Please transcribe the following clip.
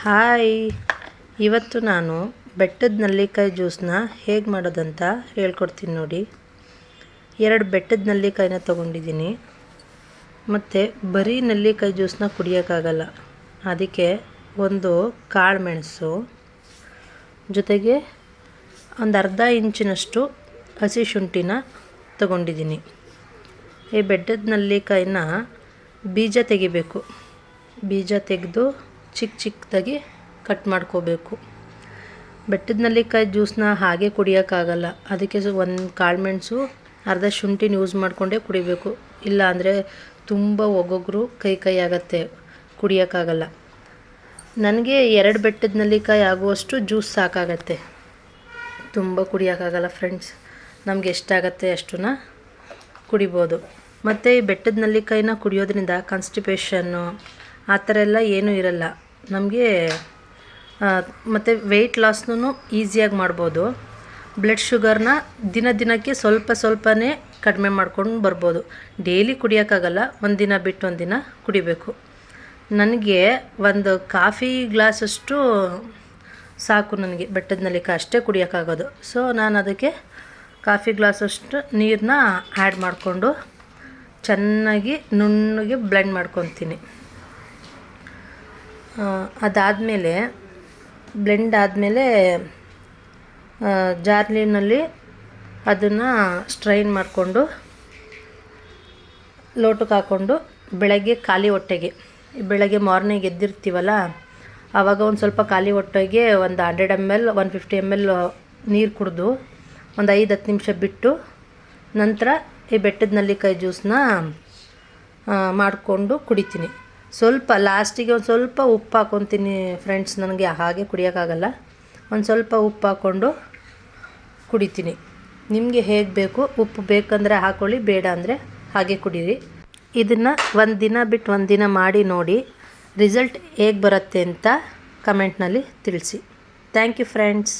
Hi, ಇವತ್ತು ನಾನು ಬೆಟ್ಟದ ನೆಲ್ಲಿಕಾಯಿ ಜ್ಯೂಸನ್ನ ಹೇಗೆ ಮಾಡೋದಂತ ಹೇಳ್ಕೊಡ್ತೀನಿ ನೋಡಿ. 2 ಬೆಟ್ಟದ ನೆಲ್ಲಿಕಾಯಿನ ತೊಗೊಂಡಿದ್ದೀನಿ. ಮತ್ತು ಬರೀ ನೆಲ್ಲಿಕಾಯಿ ಜ್ಯೂಸನ್ನ ಕುಡಿಯೋಕ್ಕಾಗಲ್ಲ, ಅದಕ್ಕೆ ಒಂದು ಕಾಳು ಮೆಣಸು ಜೊತೆಗೆ ಒಂದು ಅರ್ಧ ಇಂಚಿನಷ್ಟು ಹಸಿ ಶುಂಠಿನ ತೊಗೊಂಡಿದ್ದೀನಿ. ಈ ಬೆಟ್ಟದ ನೆಲ್ಲಿಕಾಯಿನ ಬೀಜ ತೆಗಿಬೇಕು. ಬೀಜ ತೆಗೆದು ಚಿಕ್ಕದಾಗಿ ಕಟ್ ಮಾಡ್ಕೋಬೇಕು. ಬೆಟ್ಟದ ನೆಲ್ಲಿಕಾಯಿ ಜ್ಯೂಸನ್ನ ಹಾಗೆ ಕುಡಿಯೋಕ್ಕಾಗಲ್ಲ, ಅದಕ್ಕೆ ಒಂದು ಕಾಳು ಮೆಣಸು ಅರ್ಧ ಶುಂಠಿನ ಯೂಸ್ ಮಾಡಿಕೊಂಡೇ ಕುಡಿಬೇಕು. ಇಲ್ಲ ಅಂದರೆ ತುಂಬ ಒಗ್ಗೊಗ್ರು ಕೈ ಆಗುತ್ತೆ, ಕುಡಿಯೋಕ್ಕಾಗಲ್ಲ. ನನಗೆ 2 ಬೆಟ್ಟದ ನೆಲ್ಲಿಕಾಯಿ ಆಗುವಷ್ಟು ಜ್ಯೂಸ್ ಸಾಕಾಗತ್ತೆ, ತುಂಬ ಕುಡಿಯೋಕ್ಕಾಗಲ್ಲ ಫ್ರೆಂಡ್ಸ್. ನಮಗೆ ಎಷ್ಟಾಗತ್ತೆ ಅಷ್ಟನ್ನ ಕುಡಿಬೋದು. ಮತ್ತು ಈ ಬೆಟ್ಟದ ನೆಲ್ಲಿಕಾಯಿನ ಕುಡಿಯೋದ್ರಿಂದ ಕಾನ್ಸ್ಟಿಪೇಷನ್ನು ಆ ಥರ ಎಲ್ಲ ಏನೂ ಇರಲ್ಲ ನಮಗೆ. ಮತ್ತು ವೆಯ್ಟ್ ಲಾಸ್ನೂ ಈಸಿಯಾಗಿ ಮಾಡ್ಬೋದು. ಬ್ಲಡ್ ಶುಗರ್ನ ದಿನಕ್ಕೆ ಸ್ವಲ್ಪನೇ ಕಡಿಮೆ ಮಾಡ್ಕೊಂಡು ಬರ್ಬೋದು. ಡೈಲಿ ಕುಡಿಯೋಕ್ಕಾಗಲ್ಲ, ಒಂದಿನ ಬಿಟ್ಟು ಒಂದಿನ ಕುಡಿಬೇಕು. ನನಗೆ ಒಂದು ಕಾಫಿ ಗ್ಲಾಸಷ್ಟು ಸಾಕು, ನನಗೆ ಬೆಟ್ಟದ ನೆಲ್ಲಿಕಾಯಿ ಅಷ್ಟೇ ಕುಡಿಯೋಕ್ಕಾಗೋದು. ಸೊ ನಾನು ಅದಕ್ಕೆ ಕಾಫಿ ಗ್ಲಾಸಷ್ಟು ನೀರನ್ನ ಆ್ಯಡ್ ಮಾಡಿಕೊಂಡು ಚೆನ್ನಾಗಿ ನುಣ್ಣಗೆ ಬ್ಲೆಂಡ್ ಮಾಡ್ಕೊತೀನಿ. ಅದಾದಮೇಲೆ ಬ್ಲೆಂಡ್ ಆದಮೇಲೆ ಜಾರ್ಲಿನಲ್ಲಿ ಅದನ್ನು ಸ್ಟ್ರೈನ್ ಮಾಡಿಕೊಂಡು ಲೋಟಕ್ಕೆ ಹಾಕ್ಕೊಂಡು ಬೆಳಗ್ಗೆ ಖಾಲಿ ಹೊಟ್ಟೆಗೆ, ಬೆಳಗ್ಗೆ ಮಾರ್ನಿಂಗ್ ಎದ್ದಿರ್ತೀವಲ್ಲ ಆವಾಗ ಒಂದು ಸ್ವಲ್ಪ ಖಾಲಿ ಹೊಟ್ಟೆಗೆ ಒಂದು 100 ml 150 ml ನೀರು ಕುಡಿದು ಒಂದು 5-10 ನಿಮಿಷ ಬಿಟ್ಟು ನಂತರ ಈ ಬೆಟ್ಟದ ನೆಲ್ಲಿಕಾಯಿ ಜ್ಯೂಸನ್ನ ಮಾಡಿಕೊಂಡು ಕುಡಿತೀನಿ. ಸ್ವಲ್ಪ ಲಾಸ್ಟಿಗೆ ಒಂದು ಸ್ವಲ್ಪ ಉಪ್ಪು ಹಾಕ್ಕೊತೀನಿ ಫ್ರೆಂಡ್ಸ್, ನನಗೆ ಹಾಗೆ ಕುಡಿಯೋಕ್ಕಾಗಲ್ಲ. ಒಂದು ಸ್ವಲ್ಪ ಉಪ್ಪು ಹಾಕ್ಕೊಂಡು ಕುಡಿತೀನಿ. ನಿಮಗೆ ಹೇಗೆ ಬೇಕು, ಉಪ್ಪು ಬೇಕಂದರೆ ಹಾಕ್ಕೊಳ್ಳಿ, ಬೇಡ ಅಂದರೆ ಹಾಗೆ ಕುಡೀರಿ. ಇದನ್ನು ಒಂದು ದಿನ ಬಿಟ್ಟು ಒಂದು ದಿನ ಮಾಡಿ ನೋಡಿ, ರಿಸಲ್ಟ್ ಹೇಗೆ ಬರುತ್ತೆ ಅಂತ ಕಮೆಂಟ್ನಲ್ಲಿ ತಿಳಿಸಿ. Thank you friends.